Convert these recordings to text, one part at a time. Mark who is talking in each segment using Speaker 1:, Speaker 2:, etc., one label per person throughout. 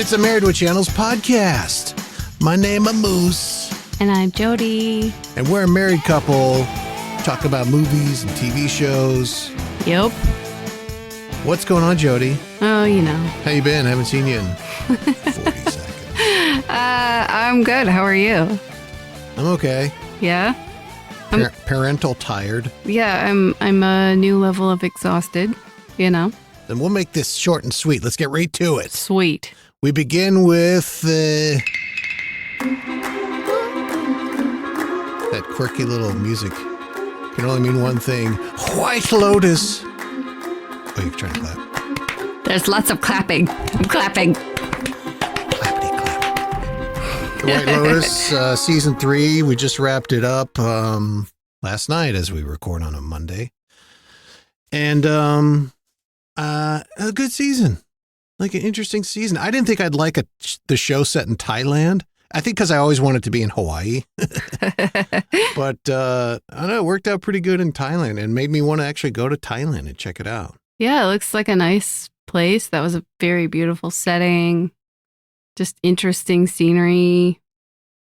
Speaker 1: It's a Married with Channels podcast. My name is Moose.
Speaker 2: And I'm Jody.
Speaker 1: And we're a married couple. Talk about movies and TV shows.
Speaker 2: Yep.
Speaker 1: What's going on, Jody?
Speaker 2: Oh, you know.
Speaker 1: How you been? I haven't seen you in 40 seconds.
Speaker 2: I'm good. How are you?
Speaker 1: I'm okay.
Speaker 2: Yeah?
Speaker 1: Parental tired.
Speaker 2: Yeah, I'm a new level of exhausted, you know.
Speaker 1: Then we'll make this short and sweet. Let's get right to it.
Speaker 2: Sweet.
Speaker 1: We begin with that quirky little music. Can only mean one thing. White Lotus. Oh, you're trying to clap.
Speaker 2: There's lots of clapping. I'm clapping.
Speaker 1: Clappity clap. White Lotus, season 3. We just wrapped it up last night as we record on a Monday. And a good season. Like an interesting season. I didn't think I'd like the show set in Thailand. I think because I always wanted to be in Hawaii. But I don't know, it worked out pretty good in Thailand and made me want to actually go to Thailand and check it out.
Speaker 2: Yeah, it looks like a nice place. That was a very beautiful setting. Just interesting scenery.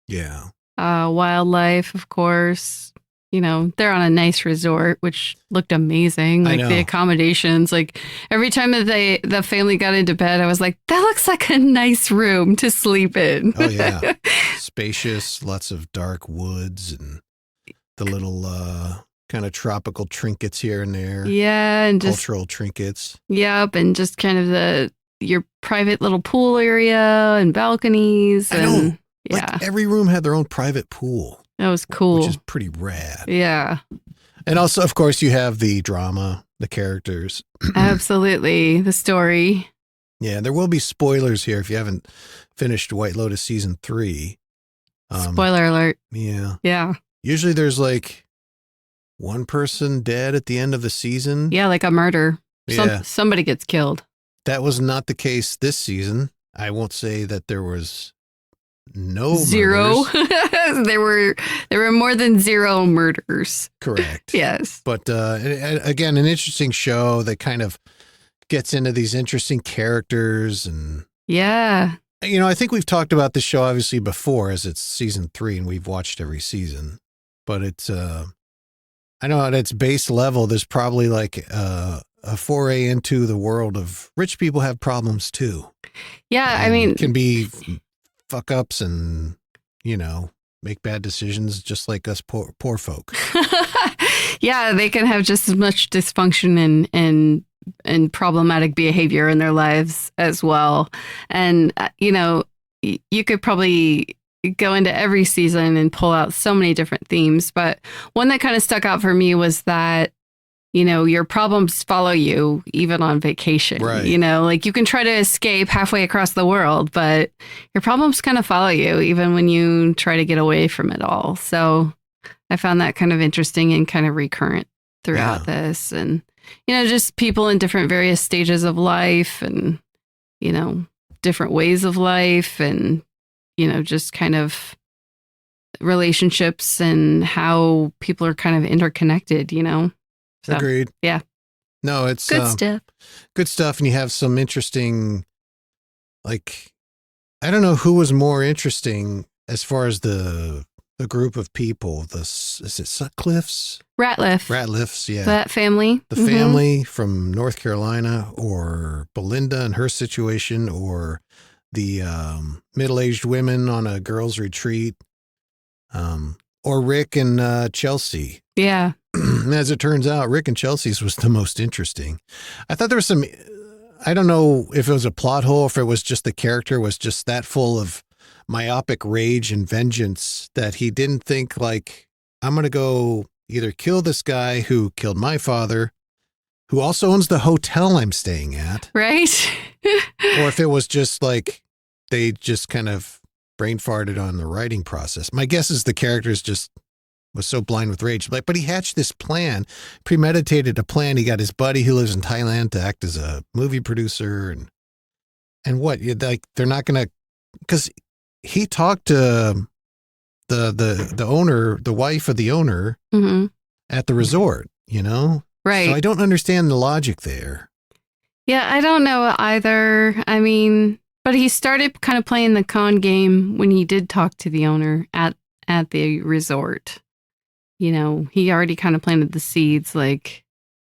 Speaker 1: Yeah.
Speaker 2: Wildlife, of course. You know, they're on a nice resort, which looked amazing. Like the accommodations, like every time that the family got into bed, I was like, that looks like a nice room to sleep in.
Speaker 1: Oh, yeah. Spacious, lots of dark woods and the little kind of tropical trinkets here and there.
Speaker 2: Yeah. And
Speaker 1: cultural trinkets.
Speaker 2: Yep. And just kind of your private little pool area and balconies. And,
Speaker 1: I know.
Speaker 2: Yeah.
Speaker 1: Like every room had their own private pool.
Speaker 2: That was cool.
Speaker 1: Which is pretty rad.
Speaker 2: Yeah.
Speaker 1: And also, of course, you have the drama, the characters.
Speaker 2: Absolutely. The story.
Speaker 1: Yeah, there will be spoilers here if you haven't finished White Lotus season 3.
Speaker 2: Spoiler alert.
Speaker 1: Yeah.
Speaker 2: Yeah.
Speaker 1: Usually there's like one person dead at the end of the season.
Speaker 2: Yeah, like a murder.
Speaker 1: Yeah.
Speaker 2: Somebody gets killed.
Speaker 1: That was not the case this season. I won't say that there was no
Speaker 2: zero. there were more than 0 murders.
Speaker 1: Correct.
Speaker 2: Yes.
Speaker 1: But again, an interesting show that kind of gets into these interesting characters and
Speaker 2: yeah.
Speaker 1: You know, I think we've talked about this show obviously before as it's season 3 and we've watched every season. But it's I know at its base level there's probably like a foray into the world of rich people have problems too.
Speaker 2: Yeah,
Speaker 1: And
Speaker 2: I mean,
Speaker 1: can be fuck ups and, you know, make bad decisions just like us poor folk.
Speaker 2: Yeah, they can have just as much dysfunction and problematic behavior in their lives as well. And, you know, you could probably go into every season and pull out so many different themes. But one that kind of stuck out for me was that, you know, your problems follow you even on vacation.
Speaker 1: Right.
Speaker 2: You know, like you can try to escape halfway across the world, but your problems kind of follow you even when you try to get away from it all. So I found that kind of interesting and kind of recurrent throughout this. And, you know, just people in different various stages of life and, you know, different ways of life and, you know, just kind of relationships and how people are kind of interconnected, you know. So,
Speaker 1: Agreed.
Speaker 2: Yeah.
Speaker 1: No, it's
Speaker 2: good stuff.
Speaker 1: Good stuff. And you have some interesting, like, I don't know who was more interesting as far as the group of people. Is it Sutcliffes? Ratliffs, yeah.
Speaker 2: That family.
Speaker 1: The family from North Carolina, or Belinda and her situation, or the middle-aged women on a girls' retreat, or Rick and Chelsea.
Speaker 2: Yeah.
Speaker 1: As it turns out, Rick and Chelsea's was the most interesting. I thought there was some, I don't know if it was a plot hole, if it was just the character was just that full of myopic rage and vengeance that he didn't think like, I'm going to go either kill this guy who killed my father, who also owns the hotel I'm staying at.
Speaker 2: Right.
Speaker 1: Or if it was just like, they just kind of brain farted on the writing process. My guess is the characters just was so blind with rage. But he hatched this plan, premeditated a plan. He got his buddy who lives in Thailand to act as a movie producer. And what? Like, they're not going to, because he talked to the owner, the wife of the owner at the resort, you know?
Speaker 2: Right.
Speaker 1: So I don't understand the logic there.
Speaker 2: Yeah, I don't know either. I mean, But he started kind of playing the con game when he did talk to the owner at the resort. You know, he already kind of planted the seeds, like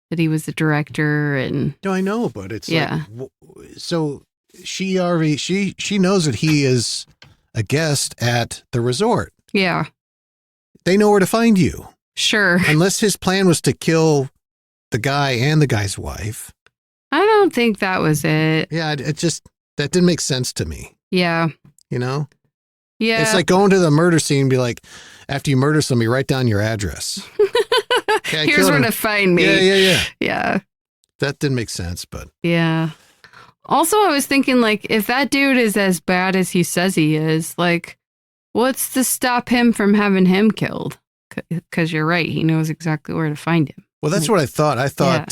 Speaker 2: that he was the director, and
Speaker 1: No, I know, but it's
Speaker 2: yeah,
Speaker 1: like, so she already she knows that he is a guest at the resort.
Speaker 2: yeah,
Speaker 1: They know where to find you,
Speaker 2: sure.
Speaker 1: unless his plan was to kill the guy and the guy's wife.
Speaker 2: I don't think that was it.
Speaker 1: Yeah, it just that didn't make sense to me.
Speaker 2: Yeah,
Speaker 1: You know,
Speaker 2: yeah.
Speaker 1: it's like going to the murder scene and be like, after you murder somebody, write down your address. Okay, I
Speaker 2: Here's
Speaker 1: killed
Speaker 2: where
Speaker 1: him.
Speaker 2: to find me.
Speaker 1: Yeah.
Speaker 2: Yeah.
Speaker 1: That didn't make sense, but
Speaker 2: Yeah. Also, I was thinking, like, if that dude is as bad as he says he is, like, what's to stop him from having him killed? Because you're right. He knows exactly where to find him.
Speaker 1: well, that's what I thought. I thought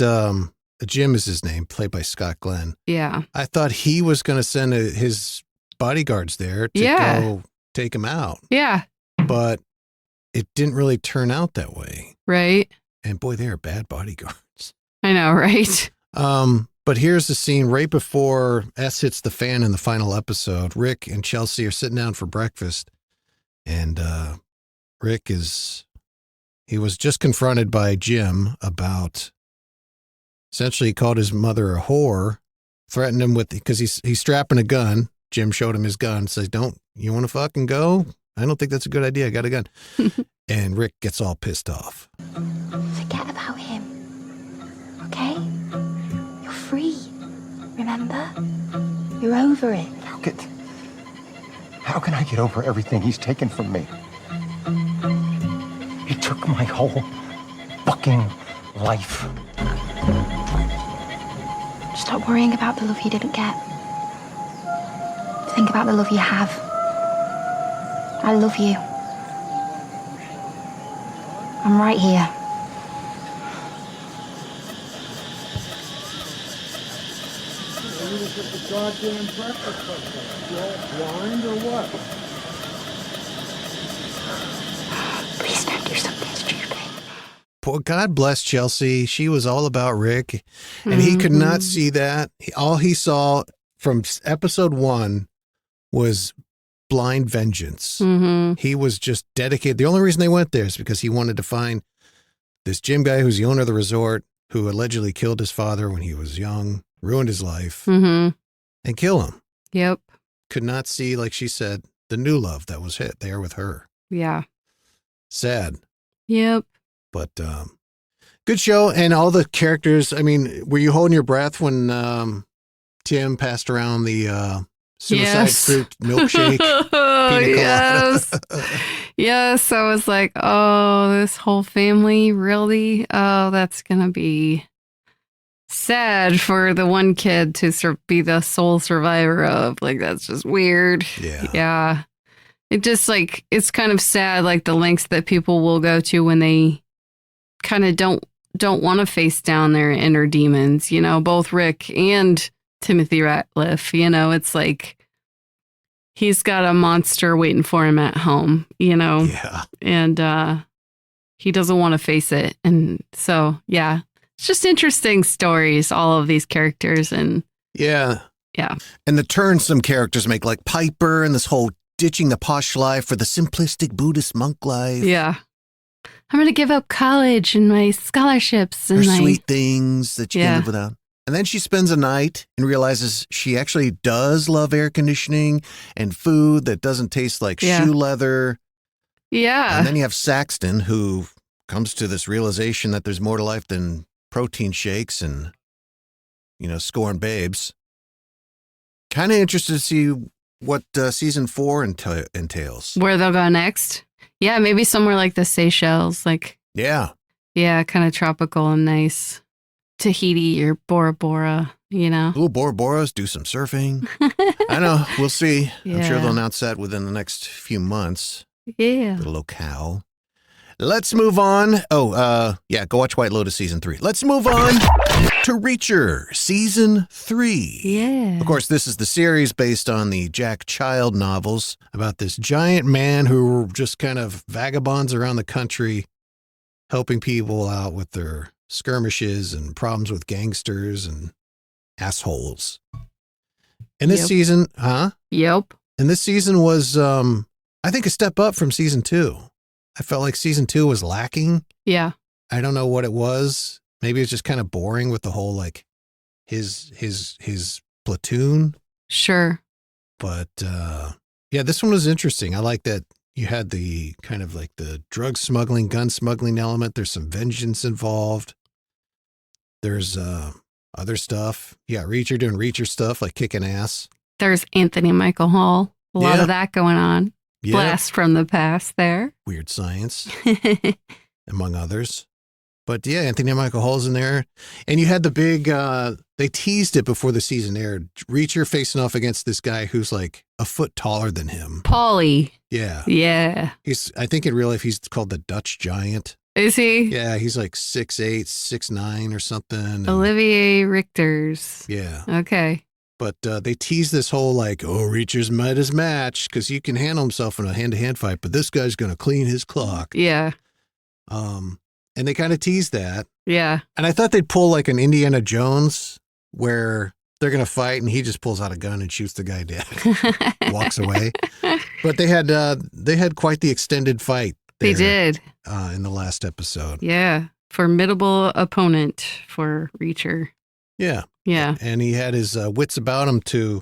Speaker 1: Jim is his name, played by Scott Glenn.
Speaker 2: Yeah.
Speaker 1: I thought he was going to send his bodyguards there to go take him out,
Speaker 2: Yeah.
Speaker 1: but it didn't really turn out that way.
Speaker 2: Right.
Speaker 1: And boy, they are bad bodyguards.
Speaker 2: I know, right?
Speaker 1: But here's the scene right before S hits the fan in the final episode. Rick and Chelsea are sitting down for breakfast, and Rick he was just confronted by Jim about, essentially he called his mother a whore, threatened him with, because he's strapping a gun. Jim showed him his gun, says, you want to fucking go? I don't think that's a good idea. I got a gun. And Rick gets all pissed off.
Speaker 3: Forget about him, okay? You're free, remember? You're over it.
Speaker 4: How can I get over everything he's taken from me? He took my whole fucking life.
Speaker 3: Stop worrying about the love you didn't get. Think about the love you have. I love you. I'm right here. Please don't do something stupid.
Speaker 1: Poor God bless Chelsea. She was all about Rick, and he could not see that. All he saw from episode 1 was blind vengeance.
Speaker 2: Mm-hmm.
Speaker 1: He was just dedicated. The only reason they went there is because he wanted to find this Jim guy who's the owner of the resort, who allegedly killed his father when he was young, ruined his life,
Speaker 2: Mm-hmm.
Speaker 1: and kill him.
Speaker 2: Yep.
Speaker 1: Could not see, like she said, the new love that was there with her.
Speaker 2: Yeah.
Speaker 1: Sad.
Speaker 2: Yep.
Speaker 1: But good show. And all the characters, I mean, were you holding your breath when Tim passed around the suicide fruit milkshake?
Speaker 2: Yes. Yes. I was like, oh, this whole family, really? Oh, that's going to be sad for the one kid to be the sole survivor of. Like, that's just weird.
Speaker 1: Yeah.
Speaker 2: Yeah. It just like, it's kind of sad, like the lengths that people will go to when they kind of don't want to face down their inner demons, you know, both Rick and Timothy Ratliff, you know, it's like he's got a monster waiting for him at home, you know,
Speaker 1: Yeah.
Speaker 2: and he doesn't want to face it. And so, yeah, it's just interesting stories, all of these characters. And
Speaker 1: Yeah.
Speaker 2: yeah.
Speaker 1: And the turns some characters make, like Piper and this whole ditching the posh life for the simplistic Buddhist monk life.
Speaker 2: Yeah. I'm going to give up college and my scholarships and
Speaker 1: Her
Speaker 2: my
Speaker 1: sweet things that you
Speaker 2: Yeah.
Speaker 1: can live without. And then she spends a night and realizes she actually does love air conditioning and food that doesn't taste like
Speaker 2: Yeah.
Speaker 1: shoe leather.
Speaker 2: Yeah.
Speaker 1: And then you have Saxton, who comes to this realization that there's more to life than protein shakes and, scoring babes. Kind of interested to see what season 4 entails.
Speaker 2: Where they'll go next. Yeah, maybe somewhere like the Seychelles, like,
Speaker 1: Yeah.
Speaker 2: yeah, kind of tropical and nice. Tahiti or Bora Bora, you know?
Speaker 1: Ooh, Bora Boras, do some surfing. I know. We'll see. I'm sure
Speaker 2: Yeah.
Speaker 1: they'll announce that within the next few months.
Speaker 2: Yeah.
Speaker 1: The locale. Let's move on. Oh, go watch White Lotus season 3. Let's move on to Reacher season 3.
Speaker 2: Yeah.
Speaker 1: Of course, this is the series based on the Jack Child novels about this giant man who just kind of vagabonds around the country, helping people out with their skirmishes and problems with gangsters and assholes. And this
Speaker 2: Yep.
Speaker 1: season, huh?
Speaker 2: Yep.
Speaker 1: And this season was, I think, a step up from season 2. I felt like season 2 was lacking.
Speaker 2: Yeah.
Speaker 1: I don't know what it was. Maybe it's just kind of boring with the whole like his platoon.
Speaker 2: Sure.
Speaker 1: But yeah, this one was interesting. I like that you had the kind of like the drug smuggling, gun smuggling element. There's some vengeance involved. There's other stuff. Yeah, Reacher doing Reacher stuff like kicking ass.
Speaker 2: There's Anthony Michael Hall. A lot
Speaker 1: Yeah.
Speaker 2: of that going on.
Speaker 1: Yeah,
Speaker 2: Blast from the past there.
Speaker 1: weird science among others. But yeah, Anthony Michael Hall's in there. And you had the big, they teased it before the season aired. Reacher facing off against this guy who's like a foot taller than him.
Speaker 2: Paulie.
Speaker 1: Yeah.
Speaker 2: Yeah.
Speaker 1: I think in real life, he's called the Dutch Giant.
Speaker 2: Is he?
Speaker 1: Yeah. He's like 6'8", 6'9" or something. And
Speaker 2: Olivier Richters.
Speaker 1: yeah.
Speaker 2: Okay.
Speaker 1: But they teased this whole like, oh, Reacher's met his match because he can handle himself in a hand-to-hand fight, but this guy's going to clean his clock.
Speaker 2: Yeah.
Speaker 1: And they kind of teased that.
Speaker 2: Yeah.
Speaker 1: And I thought they'd pull like an Indiana Jones where they're going to fight and he just pulls out a gun and shoots the guy dead, walks away. But they had quite the extended fight.
Speaker 2: They did.
Speaker 1: In the last episode.
Speaker 2: Yeah. Formidable opponent for Reacher.
Speaker 1: Yeah.
Speaker 2: Yeah.
Speaker 1: And he had his wits about him to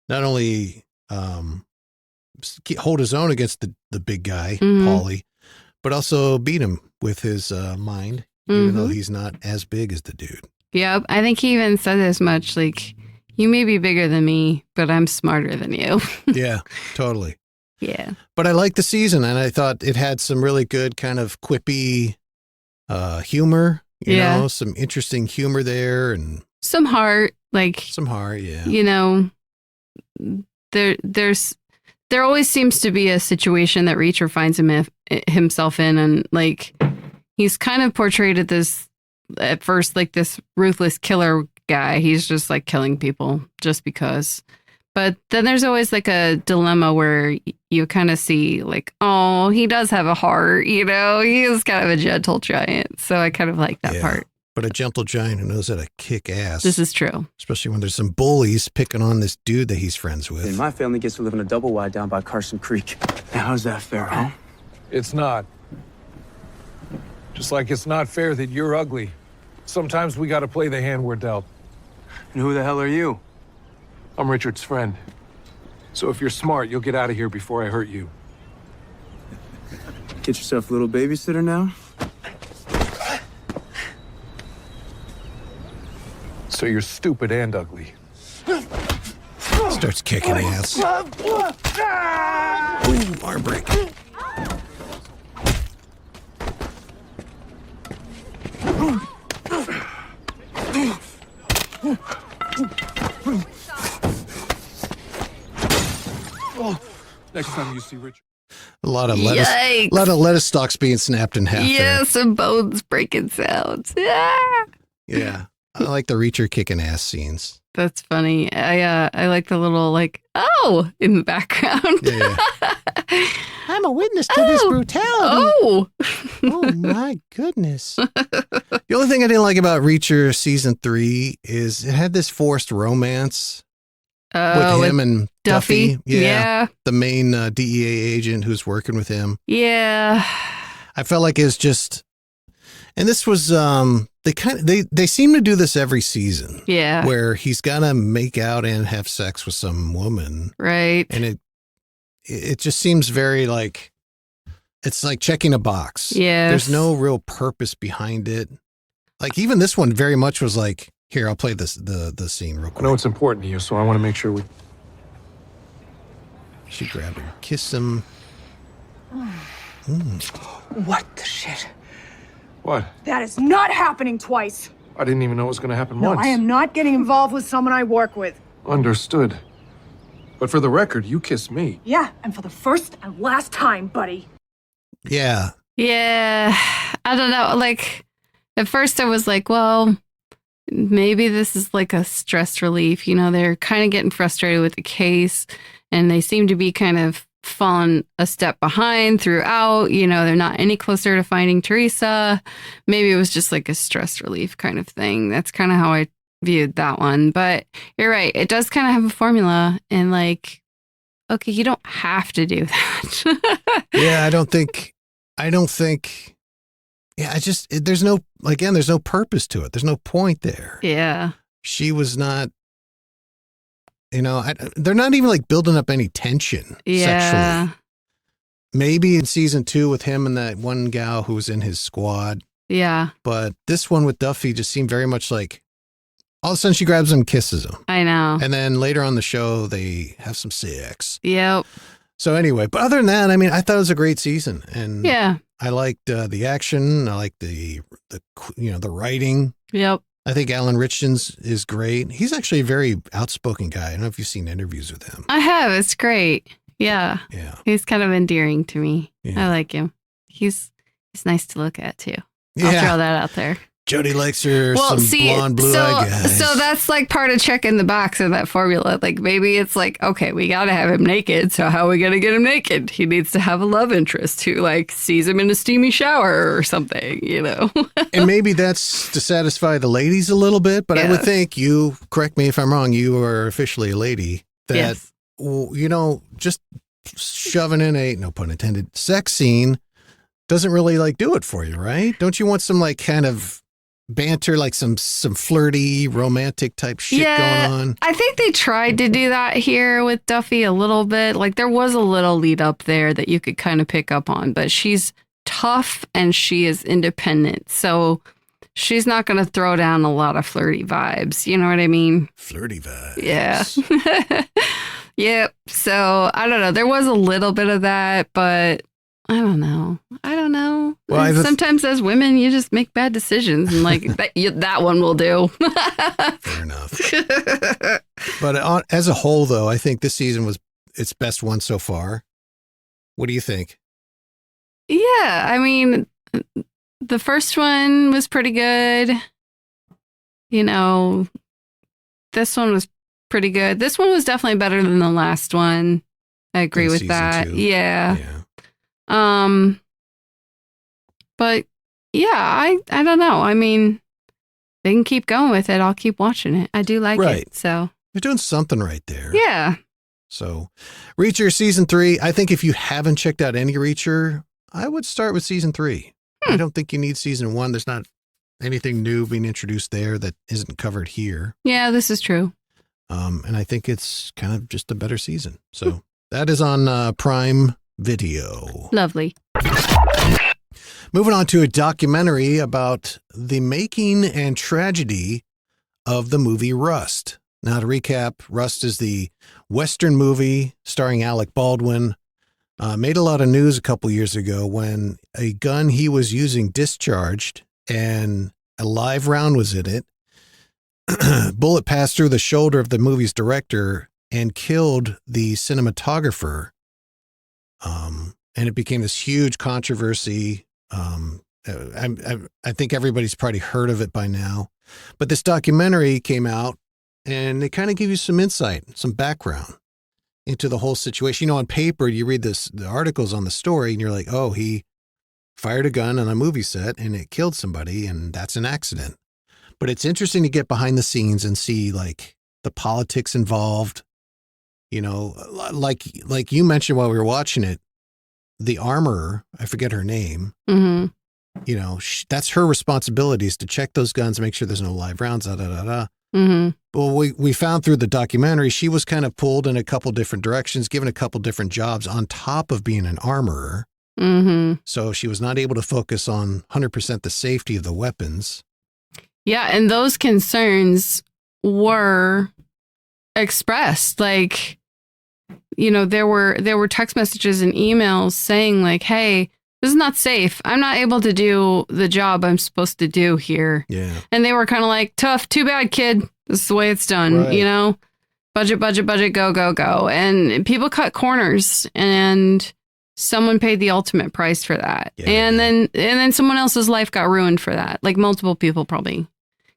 Speaker 1: not only hold his own against the big guy, Paulie, but also beat him with his mind, even though he's not as big as the dude.
Speaker 2: Yeah. I think he even said as much like, you may be bigger than me, but I'm smarter than you.
Speaker 1: Yeah, totally.
Speaker 2: Yeah.
Speaker 1: But I liked the season, and I thought it had some really good kind of quippy humor, you know, some interesting humor there and
Speaker 2: some heart, like
Speaker 1: some heart, yeah.
Speaker 2: You know, there always seems to be a situation that Reacher finds himself in, and like he's kind of portrayed at first like this ruthless killer guy. He's just like killing people just because. But then there's always like a dilemma where you kind of see like, oh, he does have a heart, you know, he is kind of a gentle giant. So I kind of like that part.
Speaker 1: But a gentle giant who knows how to kick ass.
Speaker 2: This is true.
Speaker 1: Especially when there's some bullies picking on this dude that he's friends with.
Speaker 5: And my family gets to live in a double wide down by Carson Creek. Now, how's that fair, huh?
Speaker 6: It's not. Just like it's not fair that you're ugly. Sometimes we gotta play the hand we're dealt.
Speaker 5: And who the hell are you?
Speaker 6: I'm Richard's friend. So if you're smart, you'll get out of here before I hurt you.
Speaker 5: Get yourself a little babysitter now?
Speaker 6: So you're stupid and ugly.
Speaker 1: Starts kicking ass. Ooh, arm break.
Speaker 6: Next time you see Richard.
Speaker 1: A lot of lettuce stalks being snapped in half.
Speaker 2: Yeah,
Speaker 1: there.
Speaker 2: some bones breaking sounds. Yeah.
Speaker 1: Yeah. I like the Reacher kicking ass scenes.
Speaker 2: That's funny. I like the little like, oh, in the background.
Speaker 1: Yeah. I'm a witness to this brutality.
Speaker 2: Oh.
Speaker 1: Oh my goodness. The only thing I didn't like about Reacher season 3 is it had this forced romance with him and Duffy.
Speaker 2: Yeah.
Speaker 1: The main DEA agent who's working with him.
Speaker 2: Yeah.
Speaker 1: I felt like it was just, and this was, they seem to do this every season.
Speaker 2: Yeah.
Speaker 1: Where he's got to make out and have sex with some woman.
Speaker 2: Right.
Speaker 1: And it just seems very like, it's like checking a box.
Speaker 2: Yeah.
Speaker 1: There's no real purpose behind it. Like even this one very much was like, here, I'll play the scene real
Speaker 6: I
Speaker 1: quick.
Speaker 6: know it's important to you, so I want to make sure we...
Speaker 1: She grabbed him, kissed him.
Speaker 7: What the shit?
Speaker 6: What?
Speaker 7: That is not happening twice.
Speaker 6: I didn't even know it was going to happen
Speaker 7: No,
Speaker 6: once.
Speaker 7: I am not getting involved with someone I work with.
Speaker 6: Understood. But for the record, you kissed me.
Speaker 7: Yeah, and for the first and last time, buddy.
Speaker 1: Yeah.
Speaker 2: Yeah. I don't know. Like, at first I was like, well, maybe this is like a stress relief. You know, they're kind of getting frustrated with the case and they seem to be kind of fallen a step behind throughout. You know, they're not any closer to finding Teresa. Maybe it was just like a stress relief kind of thing. That's kind of how I viewed that one. But you're right. It does kind of have a formula and like, okay, you don't have to do that.
Speaker 1: Yeah, I don't think, there's no purpose to it. There's no point there.
Speaker 2: Yeah.
Speaker 1: She was not, they're not even like building up any tension
Speaker 2: Yeah.
Speaker 1: sexually. Maybe in season 2 with him and that one gal who was in his squad.
Speaker 2: Yeah.
Speaker 1: But this one with Duffy just seemed very much like all of a sudden she grabs him and kisses him.
Speaker 2: I know.
Speaker 1: And then later on the show, they have some sex.
Speaker 2: Yep.
Speaker 1: So anyway, but other than that, I mean, I thought it was a great season. And
Speaker 2: Yeah.
Speaker 1: I liked the action. I liked the writing.
Speaker 2: Yep.
Speaker 1: I think Alan Richards is great. He's actually a very outspoken guy. I don't know if you've seen interviews with him.
Speaker 2: I have. It's great. Yeah.
Speaker 1: Yeah.
Speaker 2: He's kind of endearing to me.
Speaker 1: Yeah.
Speaker 2: I like him. He's nice to look at too.
Speaker 1: Yeah.
Speaker 2: I'll throw that out there.
Speaker 1: Jody likes her blonde, blue-eyed guys.
Speaker 2: So that's like part of checking the box of that formula. Like maybe it's like, okay, we got to have him naked. So how are we going to get him naked? He needs to have a love interest who like sees him in a steamy shower or something,
Speaker 1: And maybe that's to satisfy the ladies a little bit. But I would think you, correct me if I'm wrong, you are officially a lady. That,
Speaker 2: yes.
Speaker 1: Just shoving in a, no pun intended, sex scene doesn't really like do it for you, right? Don't you want some like kind of banter, like some flirty romantic type shit going on?
Speaker 2: I think they tried to do that here with Duffy a little bit. Like there was a little lead up there that you could kind of pick up on, but she's tough and she is independent. So she's not going to throw down a lot of flirty vibes. You know what I mean?
Speaker 1: Flirty vibes.
Speaker 2: Yeah. Yep. So I don't know. There was a little bit of that, but I don't know.
Speaker 1: Well,
Speaker 2: sometimes as women, you just make bad decisions, and like that one will do.
Speaker 1: Fair enough. But as a whole, though, I think this season was its best one so far. What do you think?
Speaker 2: Yeah, I mean, the first one was pretty good. This one was pretty good. This one was definitely better than the last one. I agree with that.
Speaker 1: 2.
Speaker 2: Yeah. But yeah, I don't know. I mean, they can keep going with it. I'll keep watching it. I do like it. So
Speaker 1: they're doing something right there.
Speaker 2: Yeah.
Speaker 1: So Reacher season 3. I think if you haven't checked out any Reacher, I would start with season 3. I don't think you need season 1. There's not anything new being introduced there that isn't covered here.
Speaker 2: Yeah, this is true.
Speaker 1: And I think it's kind of just a better season. So that is on Prime Video.
Speaker 2: Lovely.
Speaker 1: Moving on to a documentary about the making and tragedy of the movie Rust. Now, to recap, Rust is the Western movie starring Alec Baldwin. Made a lot of news a couple years ago when a gun he was using discharged and a live round was in it. Bullet passed through the shoulder of the movie's director and killed the cinematographer. And it became this huge controversy. I think everybody's probably heard of it by now. But this documentary came out and they kind of give you some insight, some background into the whole situation. On paper, you read the articles on the story and you're like, oh, he fired a gun on a movie set and it killed somebody and that's an accident. But it's interesting to get behind the scenes and see like the politics involved. Like you mentioned while we were watching it, the armorer, I forget her name.
Speaker 2: Mm-hmm.
Speaker 1: That's her responsibility is to check those guns, make sure there's no live rounds.
Speaker 2: Mm-hmm.
Speaker 1: Well, we found through the documentary, she was kind of pulled in a couple different directions, given a couple different jobs on top of being an armorer.
Speaker 2: Mm-hmm.
Speaker 1: So she was not able to focus on 100% the safety of the weapons.
Speaker 2: Yeah, and those concerns were expressed. Like, there were text messages and emails saying like, hey, this is not safe. I'm not able to do the job I'm supposed to do here.
Speaker 1: Yeah.
Speaker 2: And they were kind of like, tough, too bad, kid. This is the way it's done,
Speaker 1: Right.
Speaker 2: Budget, go. And people cut corners and someone paid the ultimate price for that.
Speaker 1: Yeah,
Speaker 2: and then someone else's life got ruined for that. Like multiple people probably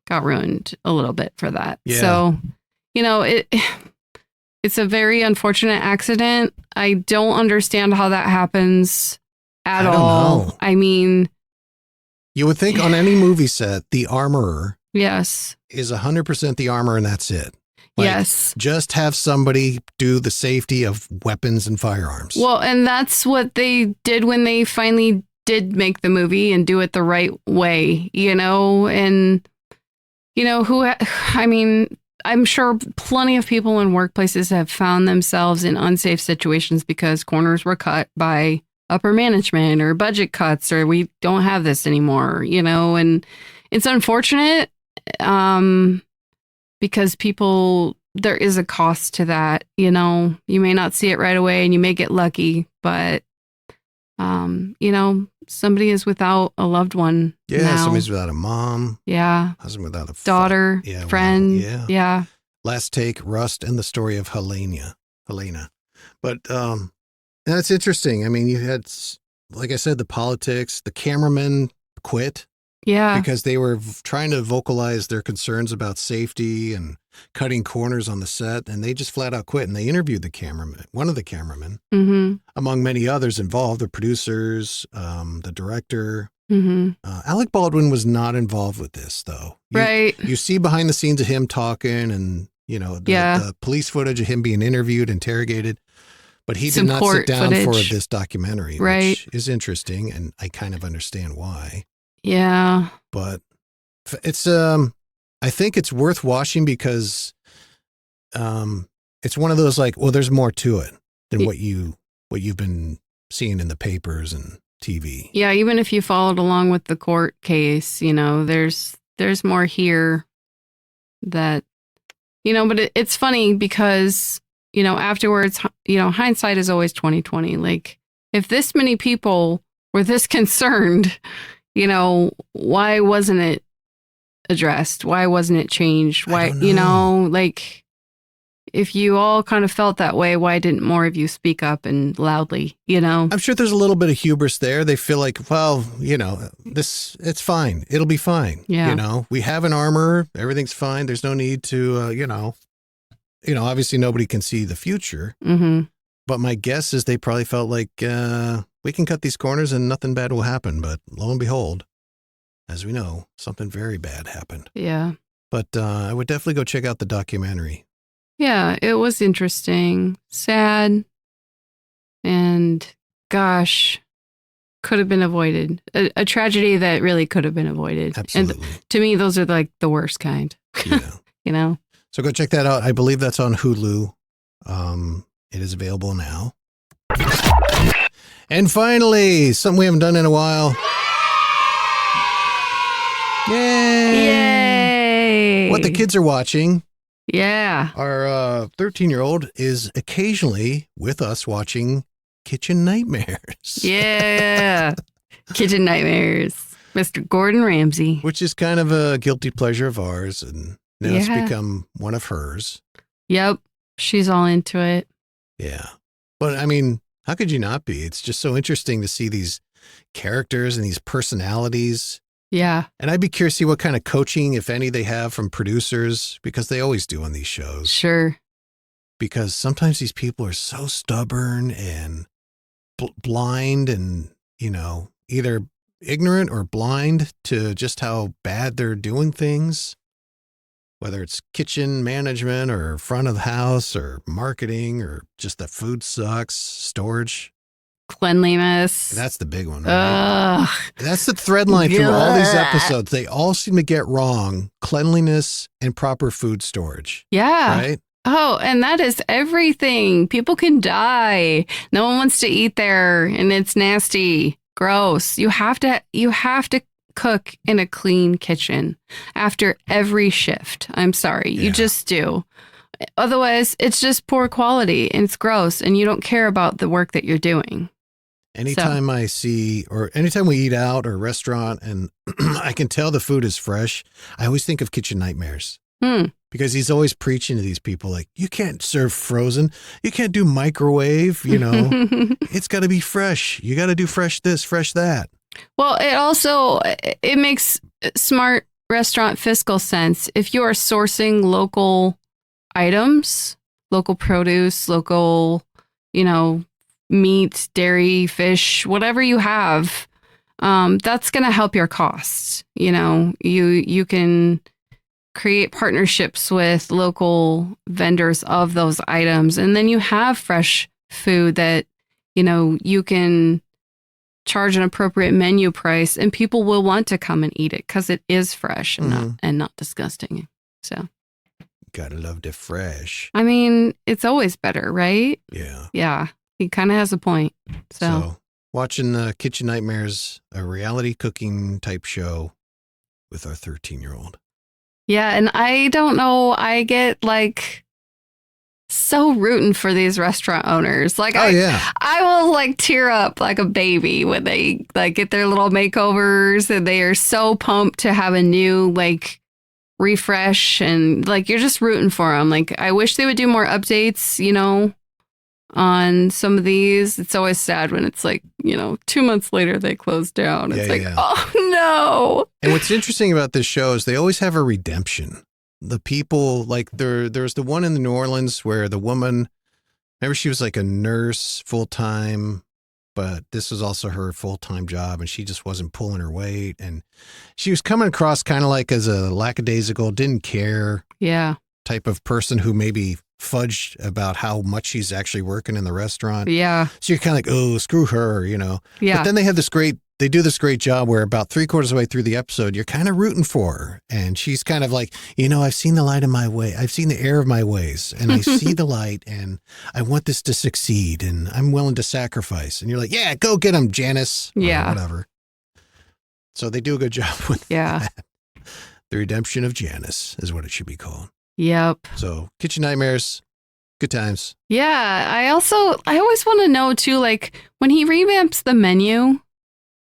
Speaker 2: got ruined a little bit for that.
Speaker 1: Yeah.
Speaker 2: So, it's a very unfortunate accident. I don't understand how that happens at
Speaker 1: I don't
Speaker 2: all.
Speaker 1: know.
Speaker 2: I mean,
Speaker 1: You would think on any movie set, the armorer
Speaker 2: Yes.
Speaker 1: is 100% the armor and that's it. Like,
Speaker 2: Yes.
Speaker 1: just have somebody do the safety of weapons and firearms.
Speaker 2: Well, and that's what they did when they finally did make the movie and do it the right way, and I mean, I'm sure plenty of people in workplaces have found themselves in unsafe situations because corners were cut by upper management or budget cuts, or we don't have this anymore, and it's unfortunate because there is a cost to that, you may not see it right away and you may get lucky, but somebody is without a loved one.
Speaker 1: Yeah,
Speaker 2: now.
Speaker 1: somebody's without a mom.
Speaker 2: Yeah.
Speaker 1: Husband without a
Speaker 2: daughter, friend.
Speaker 1: Wow,
Speaker 2: Yeah.
Speaker 1: Last Take, Rust, and the story of Helena. But that's interesting. I mean, you had, like I said, the politics, the cameramen quit.
Speaker 2: Yeah.
Speaker 1: Because they were trying to vocalize their concerns about safety and cutting corners on the set, and they just flat out quit. And they interviewed the cameraman, one of the cameramen, among many others involved, the producers, the director. Alec Baldwin was not involved with this, though.
Speaker 2: Right.
Speaker 1: You see behind the scenes of him talking and, the police footage of him being interviewed, interrogated. But he did not sit down for this documentary, which is interesting, and I kind of understand why.
Speaker 2: Yeah.
Speaker 1: But it's I think it's worth watching because it's one of those like, well, there's more to it than what you've been seeing in the papers and TV.
Speaker 2: Yeah, even if you followed along with the court case, there's more here that but it's funny because afterwards, hindsight is always 20/20. Like, if this many people were this concerned, why wasn't it addressed? Why wasn't it changed? Why, like, if you all kind of felt that way, why didn't more of you speak up and loudly,
Speaker 1: I'm sure there's a little bit of hubris there. They feel like, well, it's fine. It'll be fine.
Speaker 2: Yeah.
Speaker 1: We have an armor. Everything's fine. There's no need to, obviously nobody can see the future. But my guess is they probably felt like, we can cut these corners and nothing bad will happen. But lo and behold, as we know, something very bad happened.
Speaker 2: Yeah.
Speaker 1: But I would definitely go check out the documentary.
Speaker 2: Yeah, it was interesting, sad, and gosh, could have been avoided. A tragedy that really could have been avoided.
Speaker 1: Absolutely.
Speaker 2: And to me, those are like the worst kind.
Speaker 1: Yeah. So go check that out. I believe that's on Hulu. It is available now. And finally, something we haven't done in a while. Yay!
Speaker 2: Yay!
Speaker 1: What the kids are watching.
Speaker 2: Yeah.
Speaker 1: Our 13-year-old is occasionally with us watching Kitchen Nightmares.
Speaker 2: Yeah. Kitchen Nightmares. Mr. Gordon Ramsay.
Speaker 1: Which is kind of a guilty pleasure of ours, and now it's become one of hers.
Speaker 2: Yep. She's all into it.
Speaker 1: Yeah. But I mean, how could you not be? It's just so interesting to see these characters and these personalities.
Speaker 2: Yeah.
Speaker 1: And I'd be curious to see what kind of coaching, if any, they have from producers, because they always do on these shows.
Speaker 2: Sure.
Speaker 1: Because sometimes these people are so stubborn and blind and, either ignorant or blind to just how bad they're doing things, whether it's kitchen management or front of the house or marketing or just the food sucks, storage.
Speaker 2: Cleanliness.
Speaker 1: That's the big one, right? That's the thread line through all these episodes. They all seem to get wrong cleanliness and proper food storage.
Speaker 2: Yeah.
Speaker 1: Right?
Speaker 2: Oh, and that is everything. People can die. No one wants to eat there, and it's nasty, gross. You have to cook in a clean kitchen after every shift. I'm sorry. You just do. Otherwise, it's just poor quality and it's gross, and you don't care about the work that you're doing.
Speaker 1: Anytime I see, or anytime we eat out or restaurant and I can tell the food is fresh, I always think of Kitchen Nightmares. Because he's always preaching to these people like, you can't serve frozen. You can't do microwave, It's got to be fresh. You got to do fresh this, fresh that.
Speaker 2: Well, it makes smart restaurant fiscal sense. If you are sourcing local items, local produce, local, meat, dairy, fish, whatever you have, that's going to help your costs. You can create partnerships with local vendors of those items. And then you have fresh food that, you can charge an appropriate menu price and people will want to come and eat it because it is fresh and not disgusting. So
Speaker 1: Gotta love the fresh.
Speaker 2: I mean, it's always better, right?
Speaker 1: Yeah.
Speaker 2: Yeah. He kind of has a point. So
Speaker 1: watching Kitchen Nightmares, a reality cooking type show with our 13-year-old.
Speaker 2: yeah. And I don't know. I get like so rooting for these restaurant owners. Like, I will like tear up like a baby when they like get their little makeovers and they are so pumped to have a new like refresh and like you're just rooting for them. Like, I wish they would do more updates, on some of these. It's always sad when it's like, 2 months later they close down. It's oh no.
Speaker 1: And what's interesting about this show is they always have a redemption. The people, like there's the one in New Orleans where the woman, remember she was like a nurse full-time, but this was also her full-time job and she just wasn't pulling her weight. And she was coming across kind of like as a lackadaisical, didn't care type of person who maybe fudged about how much she's actually working in the restaurant.
Speaker 2: Yeah.
Speaker 1: So you're kind of like, oh, screw her, Yeah. But then they do this great job where about 3/4 of the way through the episode, you're kind of rooting for her. And she's kind of like, I've seen the light of my way. I've seen the error of my ways and I see the light and I want this to succeed and I'm willing to sacrifice. And you're like, yeah, go get him, Janice.
Speaker 2: Yeah.
Speaker 1: Or whatever. So they do a good job with that. The Redemption of Janice is what it should be called.
Speaker 2: Yep.
Speaker 1: So Kitchen Nightmares, good times.
Speaker 2: Yeah. I always want to know too, like when he revamps the menu,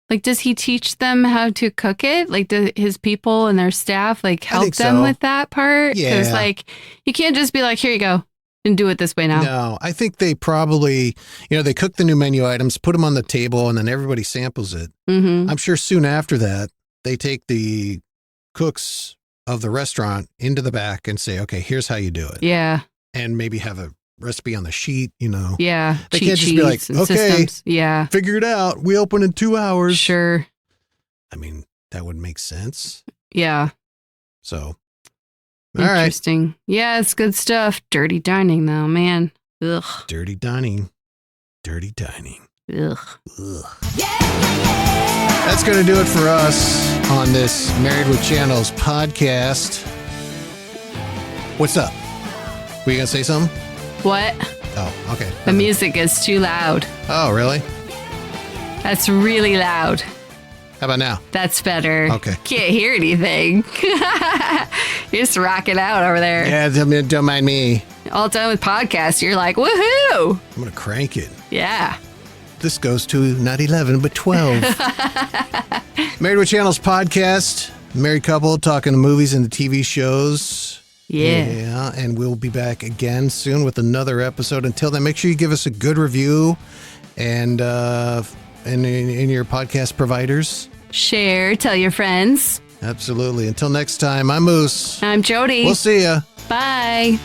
Speaker 2: like, does he teach them how to cook it? Like, do his people and their staff, like, help them with that part?
Speaker 1: Yeah.
Speaker 2: Because, like, you can't just be like, here you go, and do it this way now.
Speaker 1: No, I think they probably, they cook the new menu items, put them on the table, and then everybody samples it.
Speaker 2: Mm-hmm.
Speaker 1: I'm sure soon after that, they take the cooks of the restaurant into the back and say, okay, here's how you do it.
Speaker 2: Yeah.
Speaker 1: And maybe have a recipe on the sheet,
Speaker 2: Yeah.
Speaker 1: They can't just be like, okay,
Speaker 2: systems. Yeah.
Speaker 1: figure it out. We open in 2 hours.
Speaker 2: Sure.
Speaker 1: I mean, that would make sense.
Speaker 2: Yeah.
Speaker 1: So, all right.
Speaker 2: Interesting. Yeah, it's good stuff. Dirty dining, though, man. Ugh.
Speaker 1: Dirty dining. Dirty dining.
Speaker 2: Ugh.
Speaker 1: Ugh. That's going to do it for us on this Married with Channels podcast. What's up? Were you going to say something?
Speaker 2: What?
Speaker 1: Oh, okay.
Speaker 2: The music is too loud.
Speaker 1: Oh, really?
Speaker 2: That's really loud.
Speaker 1: How about now?
Speaker 2: That's better.
Speaker 1: Okay.
Speaker 2: Can't hear anything. You're just rocking out over there.
Speaker 1: Yeah, don't mind me.
Speaker 2: All done with podcasts. You're like, woohoo.
Speaker 1: I'm going to crank it.
Speaker 2: Yeah.
Speaker 1: This goes to not 11, but 12. Married with Channels podcast. Married couple talking to movies and the TV shows. Yeah, and we'll be back again soon with another episode. Until then, make sure you give us a good review and in your podcast providers.
Speaker 2: Share, tell your friends.
Speaker 1: Absolutely. Until next time, I'm Moose.
Speaker 2: I'm Jody.
Speaker 1: We'll see ya.
Speaker 2: Bye.